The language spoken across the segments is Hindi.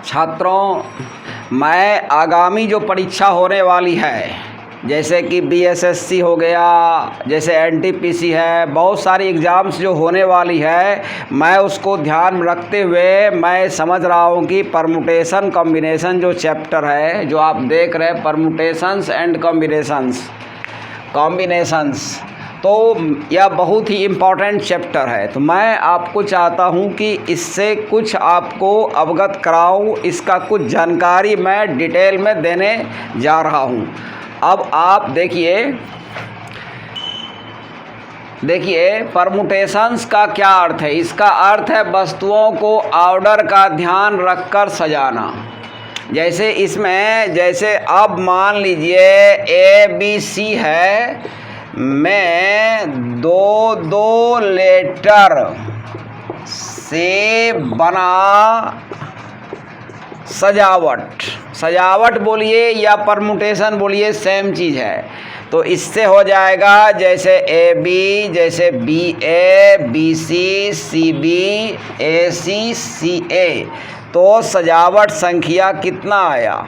छात्रों, मैं आगामी जो परीक्षा होने वाली है, जैसे कि बीएसएससी हो गया, जैसे एनटीपीसी है, बहुत सारी एग्ज़ाम्स जो होने वाली है, मैं उसको ध्यान में रखते हुए मैं समझ रहा हूँ कि परमुटेशन कॉम्बिनेशन जो चैप्टर है, जो आप देख रहे हैं, परमुटेशंस एंड कॉम्बिनेशंस, तो यह बहुत ही इम्पॉर्टेंट चैप्टर है। तो मैं आपको चाहता हूं कि इससे कुछ आपको अवगत कराऊं, इसका कुछ जानकारी मैं डिटेल में देने जा रहा हूं। अब आप देखिए परमुटेशंस का क्या अर्थ है। इसका अर्थ है वस्तुओं को ऑर्डर का ध्यान रखकर सजाना। जैसे इसमें, जैसे अब मान लीजिए ABC है, मैं दो लेटर से बना सजावट बोलिए या परमुटेशन बोलिए, सेम चीज़ है। तो इससे हो जाएगा जैसे AB, जैसे BA, BC, CB, AC, CA। तो सजावट संख्या कितना आया?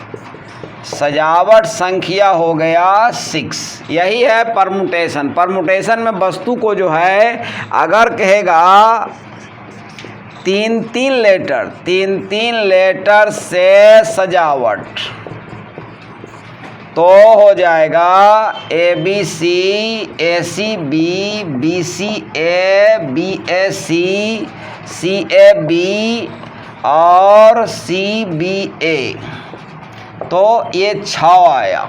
सजावट संख्या हो गया 6। यही है परमुटेशन। परमुटेशन में वस्तु को जो है, अगर कहेगा तीन लेटर से सजावट, तो हो जाएगा ABC, ACB, BCA, BAC, CAB और CBA। तो ये 6 आया।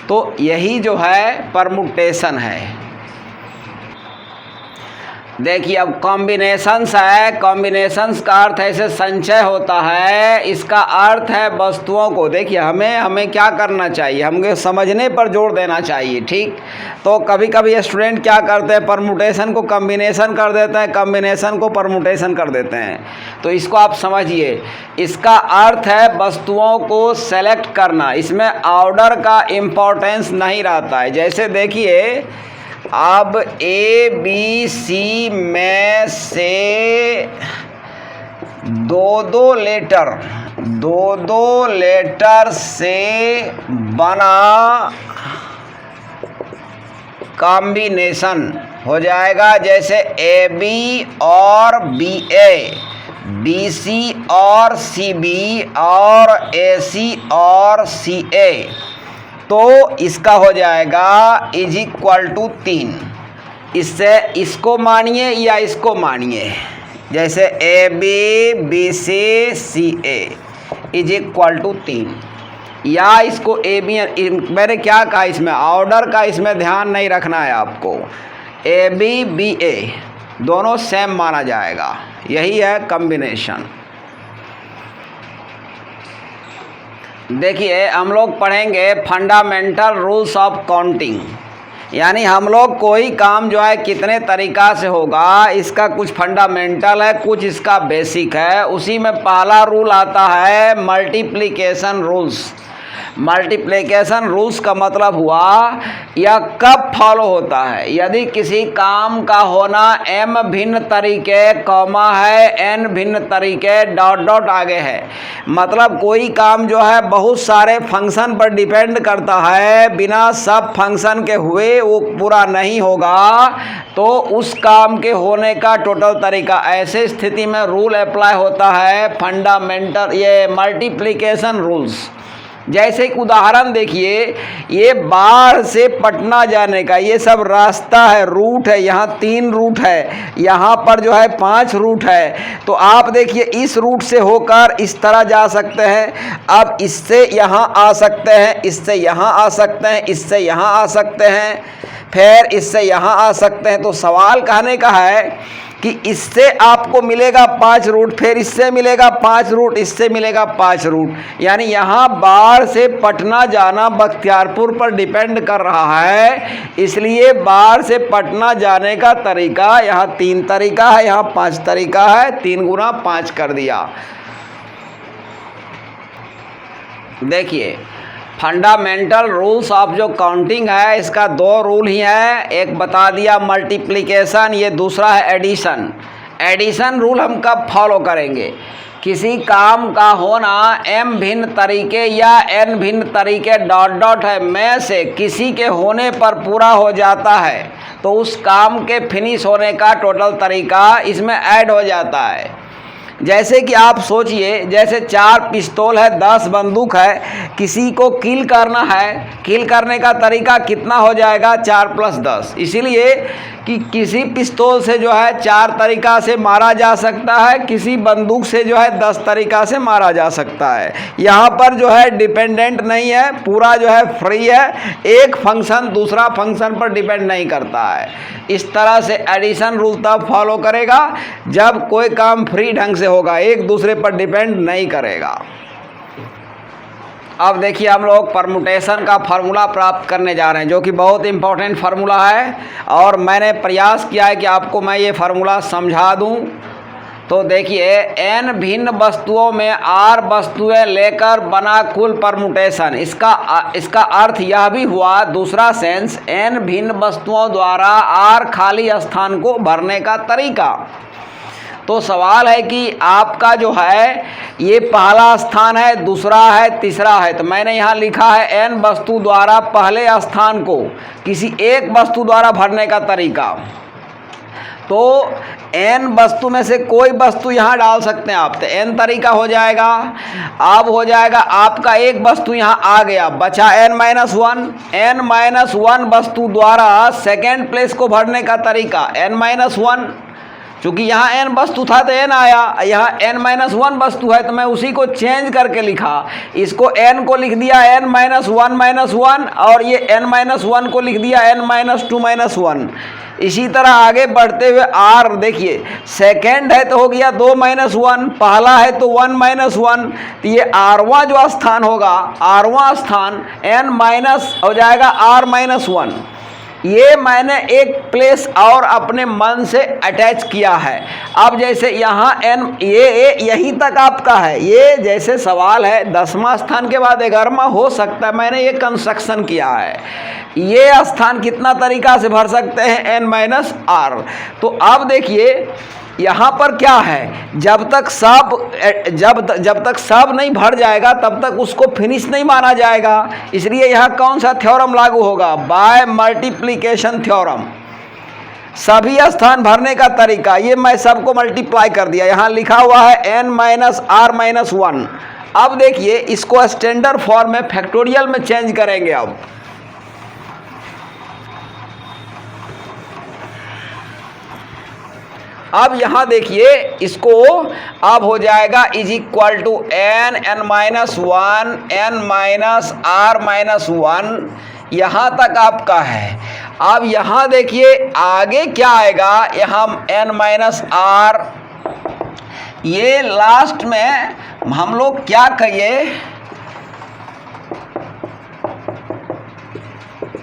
तो यही जो है परमुटेशन है। देखिए अब कॉम्बिनेशंस है। कॉम्बिनेशंस का अर्थ ऐसे संचय होता है। इसका अर्थ है वस्तुओं को, देखिए हमें क्या करना चाहिए, हमें समझने पर जोर देना चाहिए, ठीक। तो कभी कभी स्टूडेंट क्या करते हैं, परमुटेशन को कॉम्बिनेशन कर देते हैं, कॉम्बिनेशन को परमुटेशन कर देते हैं। तो इसको आप समझिए, इसका अर्थ है वस्तुओं को सेलेक्ट करना। इसमें ऑर्डर का इम्पोर्टेंस नहीं रहता है। जैसे देखिए अब ABC में से दो लेटर से बना कॉम्बिनेशन हो जाएगा। जैसे AB और BA, BC और CB और AC और CA। तो इसका हो जाएगा =3। इससे इसको मानिए या इसको मानिए। जैसे AB, BC, CA =3, या इसको AB। मैंने क्या कहा, इसमें ऑर्डर का इसमें ध्यान नहीं रखना है आपको। AB, BA दोनों सेम माना जाएगा। यही है कॉम्बिनेशन। देखिए हम लोग पढ़ेंगे फंडामेंटल रूल्स ऑफ काउंटिंग, यानी हम लोग कोई काम जो है कितने तरीक़ा से होगा, इसका कुछ फंडामेंटल है, कुछ इसका बेसिक है। उसी में पहला रूल आता है मल्टीप्लिकेशन रूल्स। मल्टीप्लिकेशन रूल्स का मतलब हुआ यह कब फॉलो होता है, यदि किसी काम का होना m भिन्न तरीके कॉमा है, n भिन्न तरीके डॉट आगे है। मतलब कोई काम जो है बहुत सारे फंक्शन पर डिपेंड करता है, बिना सब फंक्शन के हुए वो पूरा नहीं होगा, तो उस काम के होने का टोटल तरीका। ऐसे स्थिति में रूल अप्लाई होता है फंडामेंटल, ये मल्टीप्लिकेशन रूल्स। जैसे एक उदाहरण देखिए, ये बाढ़ से पटना जाने का ये सब रास्ता है, रूट है। यहाँ 3 रूट है, यहाँ पर जो है 5 रूट है। तो आप देखिए इस रूट से होकर इस तरह जा सकते हैं, अब इससे यहाँ आ सकते हैं, इससे यहाँ आ सकते हैं, इससे यहाँ आ सकते हैं, फिर इससे यहाँ आ सकते हैं। तो सवाल कहने का है कि इससे आपको मिलेगा 5 रूट, फिर इससे मिलेगा 5 रूट, इससे मिलेगा 5 रूट। यानी यहाँ बाढ़ से पटना जाना बख्तियारपुर पर डिपेंड कर रहा है, इसलिए बाढ़ से पटना जाने का तरीका यहाँ 3 तरीका है, यहाँ 5 तरीका है। 3 गुना 5 कर दिया। देखिए फंडामेंटल रूल्स ऑफ जो काउंटिंग है, इसका 2 रूल ही है। एक बता दिया मल्टीप्लिकेशन, ये दूसरा है एडिशन। एडिशन रूल हम कब फॉलो करेंगे किसी काम का होना m भिन्न तरीके या n भिन्न तरीके डॉट डॉट है में से किसी के होने पर पूरा हो जाता है तो उस काम के फिनिश होने का टोटल तरीका इसमें ऐड हो जाता है। जैसे कि आप सोचिए, जैसे 4 पिस्तौल है, 10 बंदूक है, किसी को किल करना है, किल करने का तरीका कितना हो जाएगा 4 + 10। इसीलिए कि किसी पिस्तौल से जो है 4 तरीका से मारा जा सकता है, किसी बंदूक से जो है 10 तरीका से मारा जा सकता है। यहाँ पर जो है डिपेंडेंट नहीं है, पूरा जो है फ्री है, एक फंक्शन दूसरा फंक्शन पर डिपेंड नहीं करता है। इस तरह से एडिशन रूल तब फॉलो करेगा जब कोई काम फ्री ढंग से होगा, एक दूसरे पर डिपेंड नहीं करेगा। अब देखिए हम लोग परमुटेशन का फार्मूला प्राप्त करने जा रहे हैं, जो कि बहुत इंपॉर्टेंट फार्मूला है और मैंने प्रयास किया है कि आपको मैं ये फार्मूला समझा दूं। तो देखिए, n भिन्न वस्तुओं में r वस्तुएं लेकर बना कुल परमुटेशन, इसका अर्थ यह भी हुआ, दूसरा सेंस, n भिन्न वस्तुओं द्वारा r खाली स्थान को भरने का तरीका। तो सवाल है कि आपका जो है ये पहला स्थान है, दूसरा है, तीसरा है। तो मैंने यहाँ लिखा है n वस्तु द्वारा पहले स्थान को किसी एक वस्तु द्वारा भरने का तरीका। तो n वस्तु में से कोई वस्तु यहाँ डाल सकते हैं आप, तो n तरीका हो जाएगा। अब हो जाएगा आपका एक वस्तु यहाँ आ गया, बचा n-1। n-1 वस्तु द्वारा सेकेंड प्लेस को भरने का तरीका n-1। चूँकि यहाँ n वस्तु था तो n आया, यहाँ n-1 वस्तु है तो मैं उसी को चेंज करके लिखा, इसको n को लिख दिया n-1 और ये n-1 को लिख दिया n-2 -1। इसी तरह आगे बढ़ते हुए r, देखिए सेकेंड है तो हो गया 2 -1, पहला है तो 1 -1, तो ये r वां जो स्थान होगा, r वां स्थान n- हो जाएगा r-1। ये मैंने एक प्लेस और अपने मन से अटैच किया है। अब जैसे यहाँ n, ये यहीं तक आपका है, ये जैसे सवाल है 10वां स्थान के बाद 11वां हो सकता है, मैंने ये कंस्ट्रक्शन किया है। ये स्थान कितना तरीका से भर सकते हैं n-r। तो अब देखिए यहाँ पर क्या है, जब तक सब नहीं भर जाएगा तब तक उसको फिनिश नहीं माना जाएगा। इसलिए यहाँ कौन सा थ्योरम लागू होगा, बाय मल्टीप्लिकेशन थ्योरम। सभी स्थान भरने का तरीका, ये मैं सबको मल्टीप्लाई कर दिया, यहाँ लिखा हुआ है n-r-1। अब देखिए इसको स्टैंडर्ड फॉर्म में फैक्टोरियल में चेंज करेंगे। अब यहाँ देखिए इसको, अब हो जाएगा is equal to n-1 n-r-1, यहाँ तक आपका है। अब यहाँ देखिए आगे क्या आएगा, यहाँ n-r, ये लास्ट में हम लोग क्या कहिए,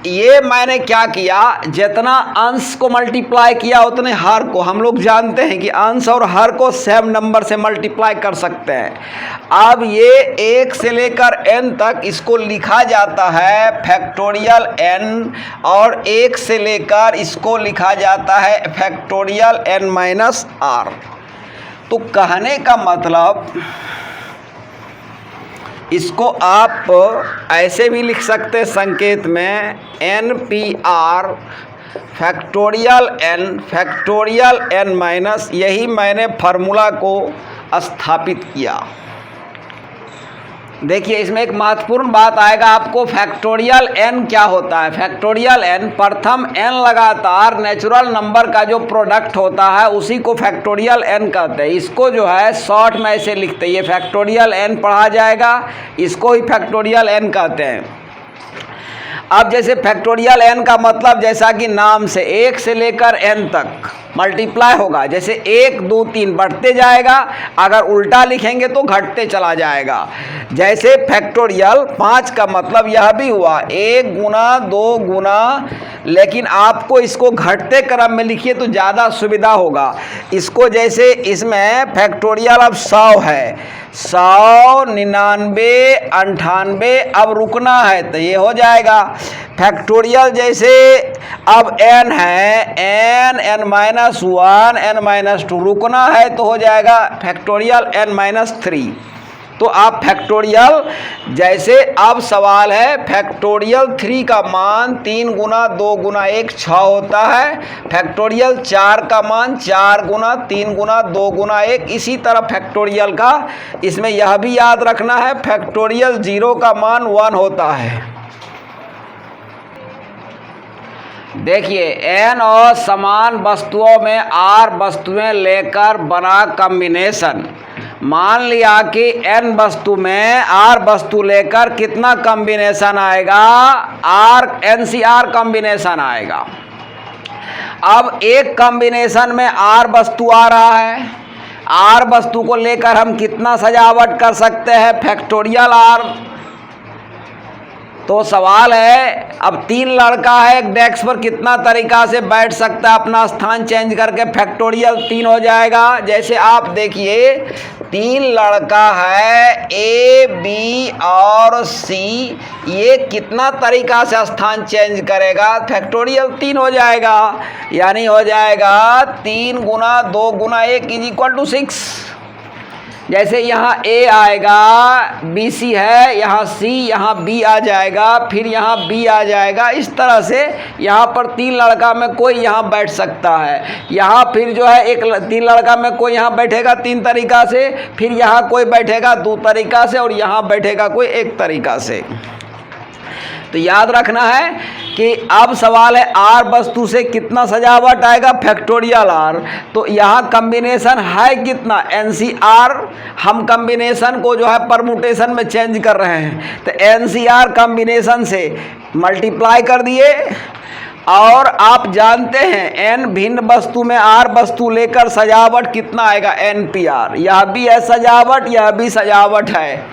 ये मैंने क्या किया, जितना अंश को मल्टीप्लाई किया उतने हर को, हम लोग जानते हैं कि अंश और हर को सेम नंबर से मल्टीप्लाई कर सकते हैं। अब ये 1 से लेकर n तक इसको लिखा जाता है फैक्टोरियल n, और 1 से लेकर इसको लिखा जाता है फैक्टोरियल n-r। तो कहने का मतलब, इसको आप ऐसे भी लिख सकते हैं संकेत में, NPR फैक्टोरियल n, यही मैंने फार्मूला को स्थापित किया। देखिए इसमें एक महत्वपूर्ण बात आएगा आपको, फैक्टोरियल n क्या होता है। फैक्टोरियल n, प्रथम n लगातार नेचुरल नंबर का जो प्रोडक्ट होता है उसी को फैक्टोरियल n कहते हैं। इसको जो है शॉर्ट में ऐसे लिखते हैं, ये फैक्टोरियल n पढ़ा जाएगा, इसको ही फैक्टोरियल n कहते हैं। अब जैसे फैक्टोरियल n का मतलब, जैसा कि नाम से 1 से लेकर n तक मल्टीप्लाई होगा, जैसे 1 2 3 बढ़ते जाएगा, अगर उल्टा लिखेंगे तो घटते चला जाएगा। जैसे फैक्टोरियल 5 का मतलब यह भी हुआ 1 गुना 2 गुना, लेकिन आपको इसको घटते क्रम में लिखिए तो ज़्यादा सुविधा होगा। इसको जैसे इसमें फैक्टोरियल अब 100 है, 100 99 98, अब रुकना है तो ये हो जाएगा फैक्टोरियल। जैसे अब n है, n-1 -1 n-2, रुकना है तो हो जाएगा फैक्टोरियल n-3। तो आप फैक्टोरियल, जैसे अब सवाल है फैक्टोरियल 3 का मान 3 गुना 2 गुना 1 6 होता है, फैक्टोरियल 4 का मान 4 गुना 3 गुना 2 गुना 1, इसी तरह फैक्टोरियल का इसमें यह भी याद रखना है फैक्टोरियल 0 का मान 1 होता है। देखिए n और समान वस्तुओं में r वस्तुएं लेकर बना कॉम्बिनेशन। मान लिया कि n वस्तु में r वस्तु लेकर कितना कॉम्बिनेशन आएगा, NCR कॉम्बिनेशन आएगा। अब एक कॉम्बिनेशन में r वस्तु आ रहा है, r वस्तु को लेकर हम कितना सजावट कर सकते हैं, फैक्टोरियल r। तो सवाल है अब 3 लड़का है एक डेस्क पर, कितना तरीका से बैठ सकता है अपना स्थान चेंज करके, फैक्टोरियल 3 हो जाएगा। जैसे आप देखिए 3 लड़का है A, B और C, ये कितना तरीका से स्थान चेंज करेगा, फैक्टोरियल 3 हो जाएगा। यानी हो जाएगा 3 गुना 2 गुना 1 = 6। जैसे यहाँ A आएगा, BC है, यहाँ C, यहाँ B आ जाएगा, फिर यहाँ B आ जाएगा। इस तरह से यहाँ पर 3 लड़का में कोई यहाँ बैठ सकता है, यहाँ फिर जो है 3 लड़का में कोई यहाँ बैठेगा 3 तरीका से, फिर यहाँ कोई बैठेगा 2 तरीका से, और यहाँ बैठेगा कोई 1 तरीका से। तो याद रखना है कि अब सवाल है r वस्तु से कितना सजावट आएगा, फैक्टोरियल r। तो यहाँ कॉम्बिनेशन है कितना, NCR। हम कॉम्बिनेशन को जो है परमुटेशन में चेंज कर रहे हैं, तो NCR कॉम्बिनेशन से मल्टीप्लाई कर दिए। और आप जानते हैं n भिन्न वस्तु में r वस्तु लेकर सजावट कितना आएगा, NPR। यह भी है सजावट, यह भी सजावट है,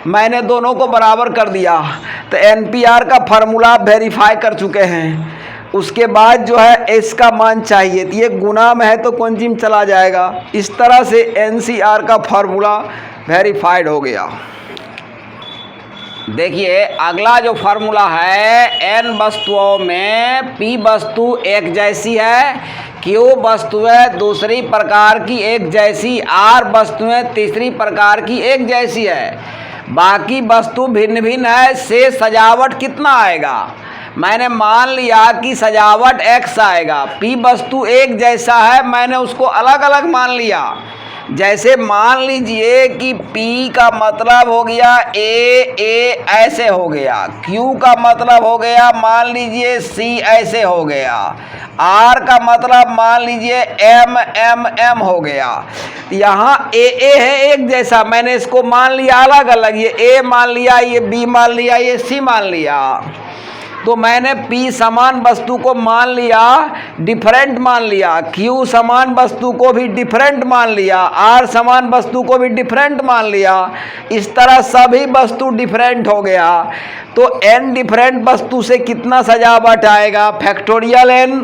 मैंने दोनों को बराबर कर दिया। तो NPR का फार्मूला वेरीफाई कर चुके हैं। उसके बाद जो है S का मान चाहिए, तो ये गुना में है तो कौंची में चला जाएगा। इस तरह से NCR का फार्मूला वेरीफाइड हो गया। देखिए अगला जो फार्मूला है, n वस्तुओं में P वस्तु एक जैसी है, Q वस्तुएं दूसरी प्रकार की एक जैसी, R वस्तुएं तीसरी प्रकार की एक जैसी है, बाकी वस्तु भिन्न भिन्न है, से सजावट कितना आएगा। मैंने मान लिया कि सजावट x आएगा, P वस्तु एक जैसा है, मैंने उसको अलग अलग मान लिया। जैसे मान लीजिए कि P का मतलब हो गया A ऐसे हो गया, Q का मतलब हो गया मान लीजिए C ऐसे हो गया, R का मतलब मान लीजिए M हो गया। यहाँ A है एक जैसा, मैंने इसको मान लिया अलग अलग, ये A मान लिया, ये B मान लिया, ये C मान लिया। तो मैंने P समान वस्तु को मान लिया, डिफरेंट मान लिया, Q समान वस्तु को भी डिफरेंट मान लिया, R समान वस्तु को भी डिफरेंट मान लिया। इस तरह सभी वस्तु डिफरेंट हो गया। तो n डिफरेंट वस्तु से कितना सजावट आएगा, फैक्टोरियल n।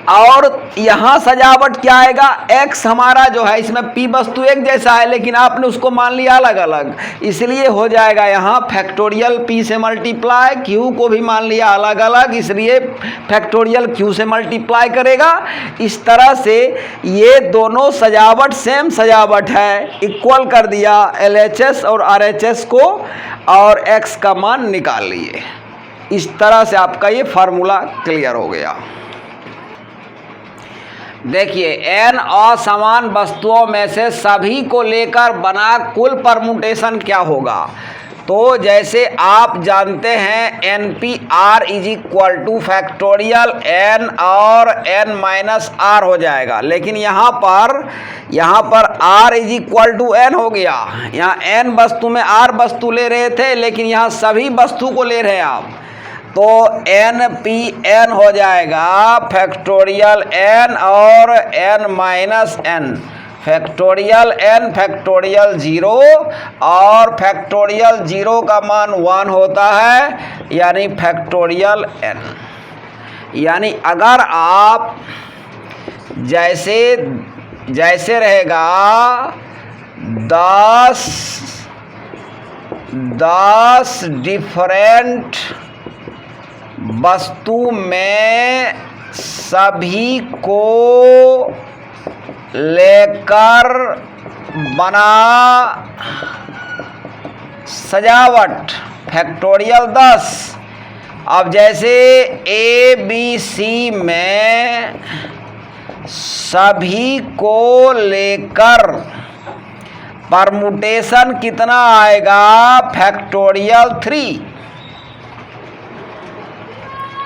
और यहाँ सजावट क्या आएगा, x हमारा जो है इसमें P वस्तु एक जैसा है, लेकिन आपने उसको मान लिया अलग अलग, इसलिए हो जाएगा यहाँ फैक्टोरियल P से मल्टीप्लाई, Q को भी मान लिया अलग अलग, इसलिए फैक्टोरियल Q से मल्टीप्लाई करेगा। इस तरह से ये दोनों सजावट सेम सजावट है, इक्वल कर दिया LHS और RHS को, और x का मान निकाल लिए। इस तरह से आपका ये फार्मूला क्लियर हो गया। देखिए n असमान वस्तुओं में से सभी को लेकर बना कुल परमुटेशन क्या होगा। तो जैसे आप जानते हैं NPR = फैक्टोरियल n और n-r हो जाएगा, लेकिन यहाँ पर r = n हो गया। यहाँ n वस्तु में r वस्तु ले रहे थे, लेकिन यहाँ सभी वस्तु को ले रहे हैं आप, तो NPN हो जाएगा फैक्टोरियल n और n-n, फैक्टोरियल n फैक्टोरियल 0, और फैक्टोरियल 0 का मान 1 होता है, यानी फैक्टोरियल n। यानी अगर आप जैसे रहेगा 10 डिफरेंट वस्तु में सभी को लेकर बना सजावट फैक्टोरियल 10। अब जैसे ABC में सभी को लेकर परमुटेशन कितना आएगा फैक्टोरियल 3।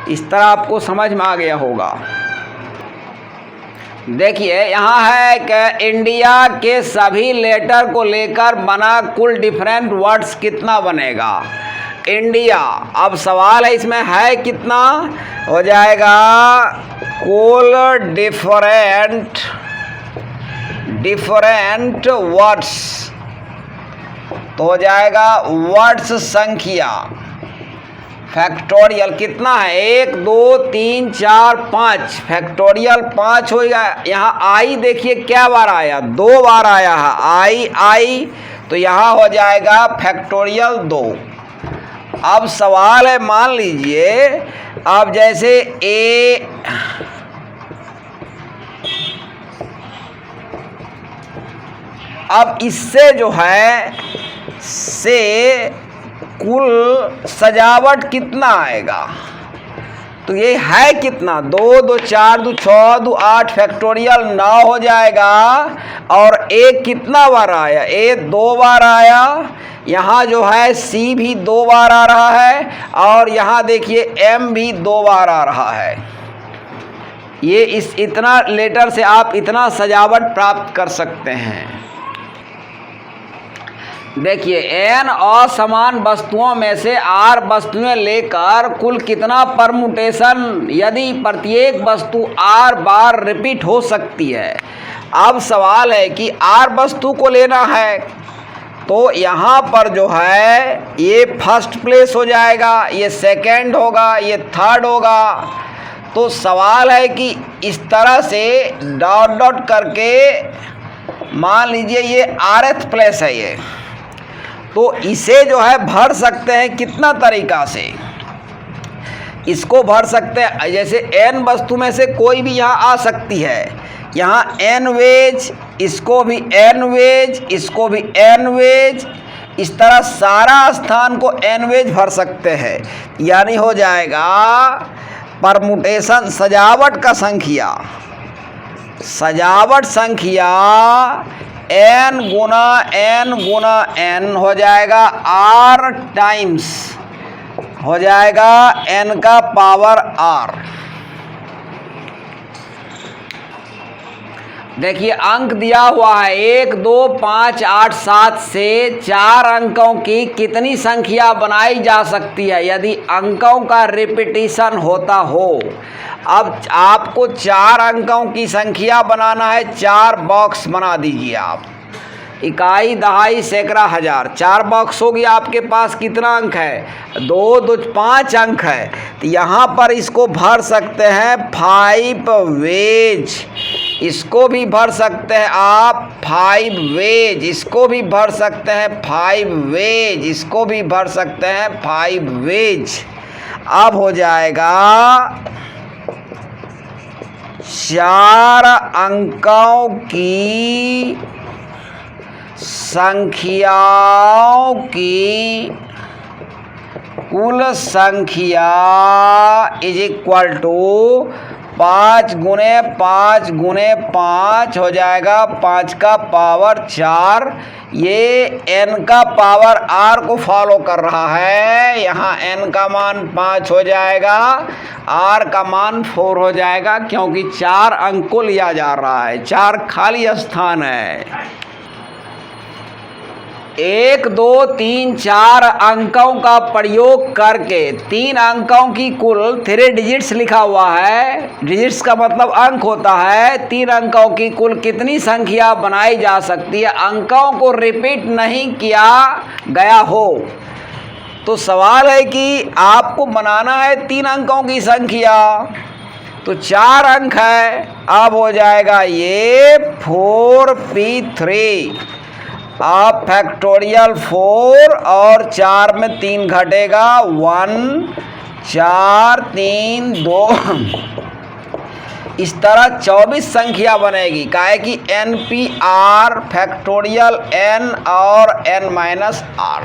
इस तरह आपको समझ में आ गया होगा। देखिए यहाँ है कि इंडिया के सभी लेटर को लेकर बना कुल डिफरेंट वर्ड्स कितना बनेगा इंडिया। अब सवाल है इसमें है कितना हो जाएगा कुल डिफरेंट वर्ड्स, तो हो जाएगा वर्ड्स संख्या फैक्टोरियल कितना है 1 2 3 4 5 फैक्टोरियल 5 होगा। यहाँ आई देखिए क्या बार आया 2 बार आया है आई, तो यहाँ हो जाएगा फैक्टोरियल 2। अब सवाल है मान लीजिए अब जैसे अब इससे जो है से कुल सजावट कितना आएगा, तो ये है कितना 2 2 4 2 6 2 8 फैक्टोरियल 9 हो जाएगा। और A कितना बार आया A 2 बार आया, यहाँ जो है C भी 2 बार आ रहा है और यहाँ देखिए M भी 2 बार आ रहा है। ये इस इतना लेटर से आप इतना सजावट प्राप्त कर सकते हैं। देखिए n असमान वस्तुओं में से r वस्तुएं लेकर कुल कितना परमुटेशन यदि प्रत्येक वस्तु r बार रिपीट हो सकती है। अब सवाल है कि r वस्तु को लेना है, तो यहाँ पर जो है ये फर्स्ट प्लेस हो जाएगा, ये सेकंड होगा, ये थर्ड होगा। तो सवाल है कि इस तरह से डॉट डॉट करके मान लीजिए ये rth प्लेस है ये, तो इसे जो है भर सकते हैं कितना तरीका से इसको भर सकते हैं। जैसे n वस्तु में से कोई भी यहाँ आ सकती है, यहाँ n वेज, इसको भी n वेज, इसको भी n वेज, इस तरह सारा स्थान को n वेज भर सकते हैं। यानी हो जाएगा परमुटेशन सजावट का संख्या n गुना n हो जाएगा r टाइम्स हो जाएगा n का पावर r। देखिए अंक दिया हुआ है 1 2 5 8 7 से 4 अंकों की कितनी संख्या बनाई जा सकती है यदि अंकों का रिपीटिशन होता हो। अब आपको 4 अंकों की संख्या बनाना है, 4 बॉक्स बना दीजिए आप, इकाई दहाई सैकड़ा हजार, 4 बॉक्स हो गया। आपके पास कितना अंक है 2 2 5 अंक है, तो यहाँ पर इसको भर सकते हैं 5 वेज, इसको भी भर सकते हैं आप 5 वेज, इसको भी भर सकते हैं 5 वेज, इसको भी भर सकते हैं 5 वेज। अब हो जाएगा 4 अंकों की संख्याओं की कुल संख्या इज इक्वल टू 5 गुने 5 गुने 5 हो जाएगा 5 का पावर 4। ये n का पावर r को फॉलो कर रहा है, यहाँ n का मान 5 हो जाएगा, r का मान 4 हो जाएगा, क्योंकि 4 अंक को लिया जा रहा है, 4 खाली स्थान है। 1 2 3 4 अंकों का प्रयोग करके 3 अंकों की कुल 3 डिजिट्स लिखा हुआ है, डिजिट्स का मतलब अंक होता है। 3 अंकों की कुल कितनी संख्या बनाई जा सकती है अंकों को रिपीट नहीं किया गया हो। तो सवाल है कि आपको बनाना है 3 अंकों की संख्या, तो 4 अंक है, अब हो जाएगा ये 4p3, आप फैक्टोरियल 4 और 4 में 3 घटेगा 1 4 3 2 इस तरह 24 संख्या बनेगी। काहे कि NPR फैक्टोरियल n और n माइनस r।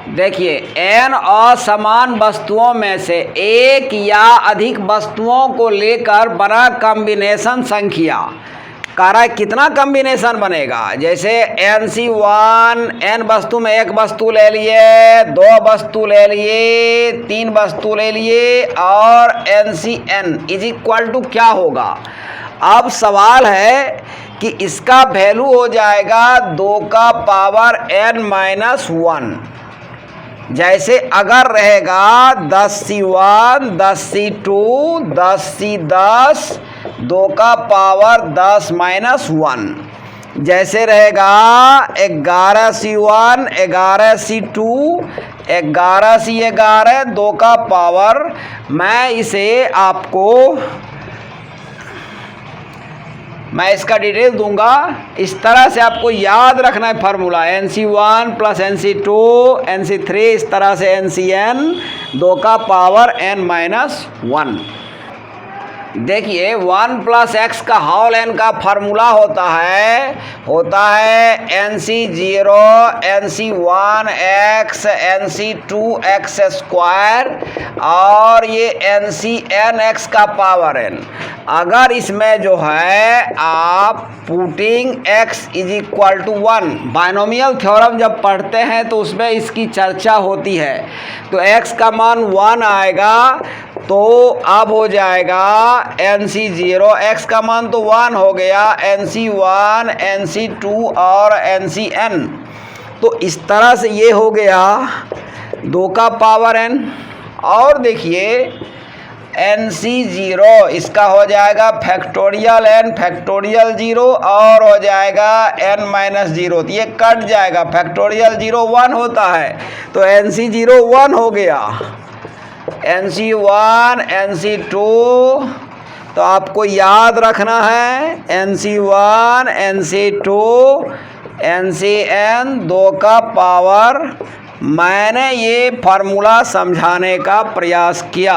देखिए, n असमान वस्तुओं में से एक या अधिक वस्तुओं को लेकर बना कॉम्बिनेशन संख्या। कह रहा है कितना कॉम्बिनेशन बनेगा। जैसे NC1 n वस्तु में एक वस्तु ले लिए, दो वस्तु ले लिए, तीन वस्तु ले लिए, और NCn इज इक्वल टू क्या होगा। अब सवाल है कि इसका वैल्यू हो जाएगा 2 का पावर n माइनस 1। जैसे अगर रहेगा 10C1, 10C2, 10C10, 2 का पावर 10 माइनस 1। जैसे रहेगा 11C1, 11C2, 11C11, 2 का पावर, मैं इसका डिटेल दूंगा। इस तरह से आपको याद रखना है formula. NC1 plus NC2, NC3, इस तरह से NCn, 2 का पावर n माइनस 1। देखिए 1 प्लस एक्स का होल n का फार्मूला होता है NC0 NC1 x NC2 x square, और ये NCn x का पावर n। अगर इसमें जो है आप putting x is equal to 1, binomial theorem जब पढ़ते हैं तो उसमें इसकी चर्चा होती है। तो x का मान 1 आएगा, तो अब हो जाएगा NC0, x का मान तो 1 हो गया, NC1 NC2 और NCn। तो इस तरह से ये हो गया 2 का पावर n। और देखिए NC0 इसका हो जाएगा फैक्टोरियल n फैक्टोरियल 0, और हो जाएगा n माइनस 0। तो ये कट जाएगा, फैक्टोरियल 0 1 होता है, तो NC0 1 हो गया। NC1 NC2, तो आपको याद रखना है NC1 NC2 NCn 2 का पावर। मैंने ये फार्मूला समझाने का प्रयास किया।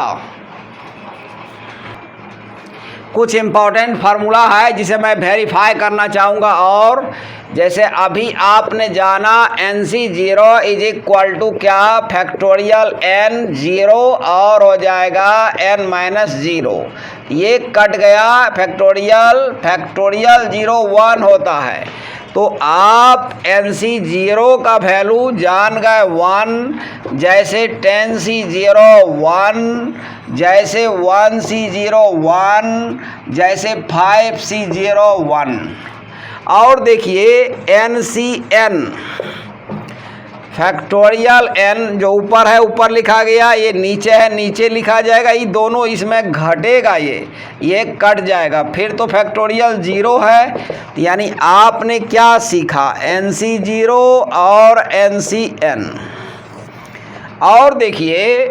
कुछ इम्पोर्टेंट फार्मूला है जिसे मैं वेरीफाई करना चाहूँगा। और जैसे अभी आपने जाना NC0 इज इक्वल टू क्या, फैक्टोरियल n 0, और हो जाएगा n माइनस 0। ये कट गया, फैक्टोरियल 0 1 होता है। तो आप NC0 का वैल्यू जान गए 1, जैसे 10C0 1, जैसे 1C0 1, जैसे 5C0 1। और देखिए NCn फैक्टोरियल n जो ऊपर है ऊपर लिखा गया, ये नीचे है नीचे लिखा जाएगा। ये दोनों इसमें घटेगा, ये कट जाएगा, फिर तो फैक्टोरियल 0 है। यानी आपने क्या सीखा, NC0 और NCn। और देखिए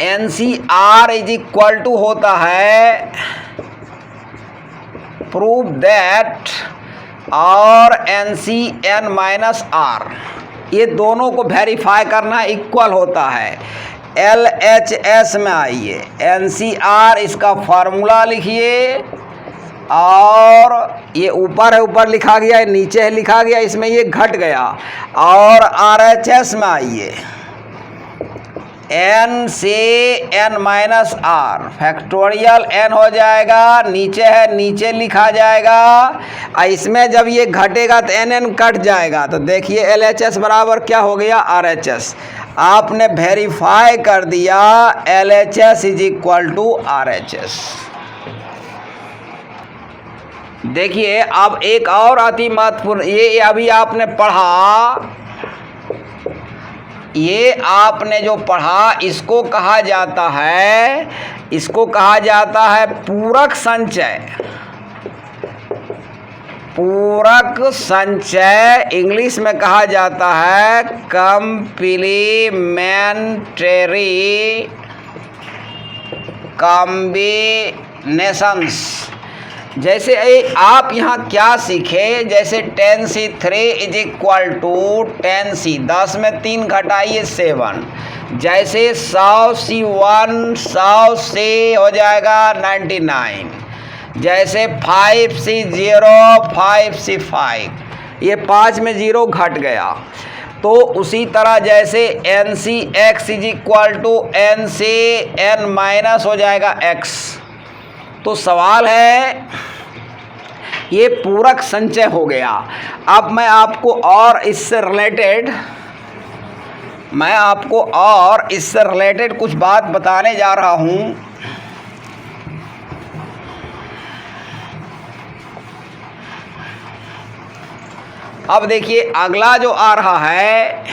NCr इज इक्वल टू होता है प्रूव दैट, और NCn माइनस r, ये दोनों को वेरीफाई करना इक्वल होता है। LHS में आइए, NCr इसका फार्मूला लिखिए, और ये ऊपर है ऊपर लिखा गया है, नीचे है लिखा गया, इसमें ये घट गया। और RHS में आइए, NCn minus r, factorial n हो जाएगा, नीचे है नीचे लिखा जाएगा। इसमें जब ये घटेगा तो NN कट जाएगा। तो देखिए LHS बराबर क्या हो गया, RHS। आपने वेरीफाई कर दिया LHS is equal to RHS। देखिए अब एक और अति महत्वपूर्ण, ये अभी आपने पढ़ा, ये आपने जो पढ़ा इसको कहा जाता है पूरक संचय। पूरक संचय इंग्लिश में कहा जाता है कॉम्प्लीमेंट्री कॉम्बिनेशंस। जैसे आप यहाँ क्या सीखे, जैसे 10C3 is equal to 10C, 10 में 3 घटाइए 7, जैसे 100 C1 100 से हो जाएगा 99, जैसे 5C0 5C5, ये 5 में 0 घट गया। तो उसी तरह जैसे NCX is equal to N से N माइनस हो जाएगा X। तो सवाल है, ये पूरक संचय हो गया। अब मैं आपको और इससे रिलेटेड कुछ बात बताने जा रहा हूँ। अब देखिए अगला जो आ रहा है,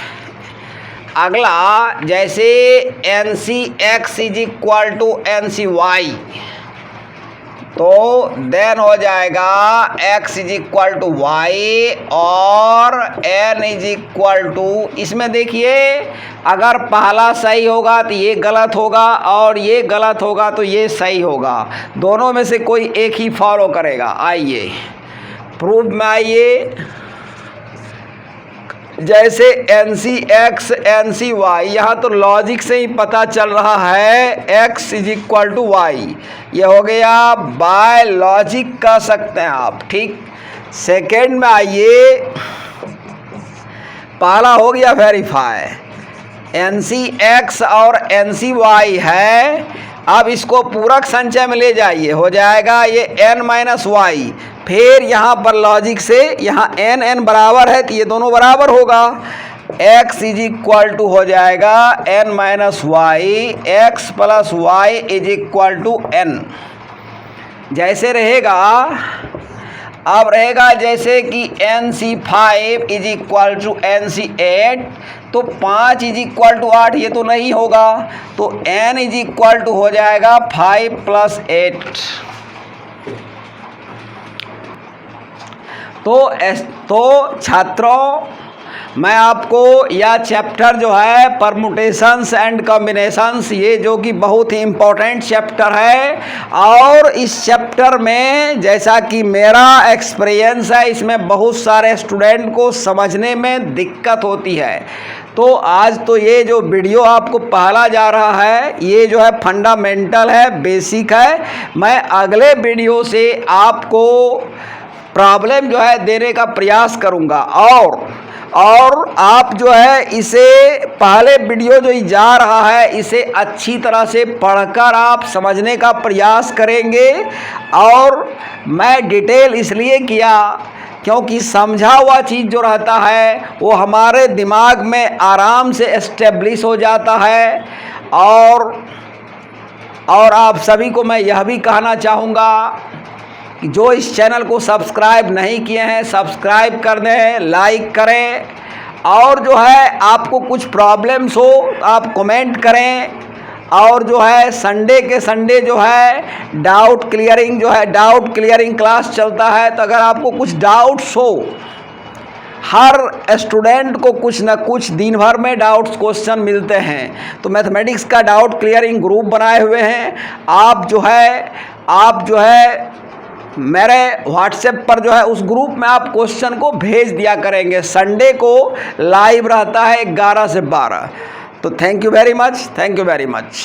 अगला जैसे NCX is equal to NCY, तो देन हो जाएगा x is equal to Y और n इज इक्वल टू, इसमें देखिए अगर पहला सही होगा तो ये गलत होगा और ये गलत होगा तो ये सही होगा, दोनों में से कोई एक ही फॉलो करेगा। आइए प्रूफ में आइए। जैसे NCX NCY, यहाँ तो लॉजिक से ही पता चल रहा है x is equal to Y, ये हो गया बाय लॉजिक कह सकते हैं आप, ठीक। सेकेंड में आइए, पहला हो गया वेरीफाई, NCX और NCY है। अब इसको पूरक संचय में ले जाइए, हो जाएगा ये n माइनस वाई, फिर यहाँ पर लॉजिक से यहाँ n बराबर है तो ये दोनों बराबर होगा, x इज इक्वल टू हो जाएगा n minus Y, x plus Y is equal to n। जैसे रहेगा, अब रहेगा जैसे कि NC5 is equal to NC8, तो 5 इज इक्वल टू 8 ये तो नहीं होगा, तो n इज इक्वल टू हो जाएगा 5 प्लस 8। तो छात्रों, मैं आपको यह चैप्टर जो है परमुटेशंस एंड कॉम्बिनेशंस, ये जो कि बहुत ही इम्पोर्टेंट चैप्टर है, और इस चैप्टर में जैसा कि मेरा एक्सपीरियंस है, इसमें बहुत सारे स्टूडेंट को समझने में दिक्कत होती है। तो आज तो ये जो वीडियो आपको पहला जा रहा है, ये जो है फंडामेंटल है, बेसिक है। मैं अगले वीडियो से आपको प्रॉब्लम जो है देने का प्रयास करूँगा, और आप जो है इसे पहले वीडियो जो जा रहा है इसे अच्छी तरह से पढ़कर आप समझने का प्रयास करेंगे। और मैं डिटेल इसलिए किया क्योंकि समझा हुआ चीज़ जो रहता है वो हमारे दिमाग में आराम से एस्टेब्लिश हो जाता है। और आप सभी को मैं यह भी कहना चाहूँगा कि जो इस चैनल को सब्सक्राइब नहीं किए हैं, सब्सक्राइब कर दें, लाइक करें, और जो है आपको कुछ प्रॉब्लम्स हो तो आप कमेंट करें। और जो है संडे के संडे जो है डाउट क्लियरिंग क्लास चलता है, तो अगर आपको कुछ डाउट्स हो, हर स्टूडेंट को कुछ न कुछ दिन भर में डाउट्स क्वेश्चन मिलते हैं, तो मैथमेटिक्स का डाउट क्लियरिंग ग्रुप बनाए हुए हैं। आप जो है मेरे व्हाट्सएप पर जो है उस ग्रुप में आप क्वेश्चन को भेज दिया करेंगे। संडे को लाइव रहता है 11 से 12। तो थैंक यू वेरी मच।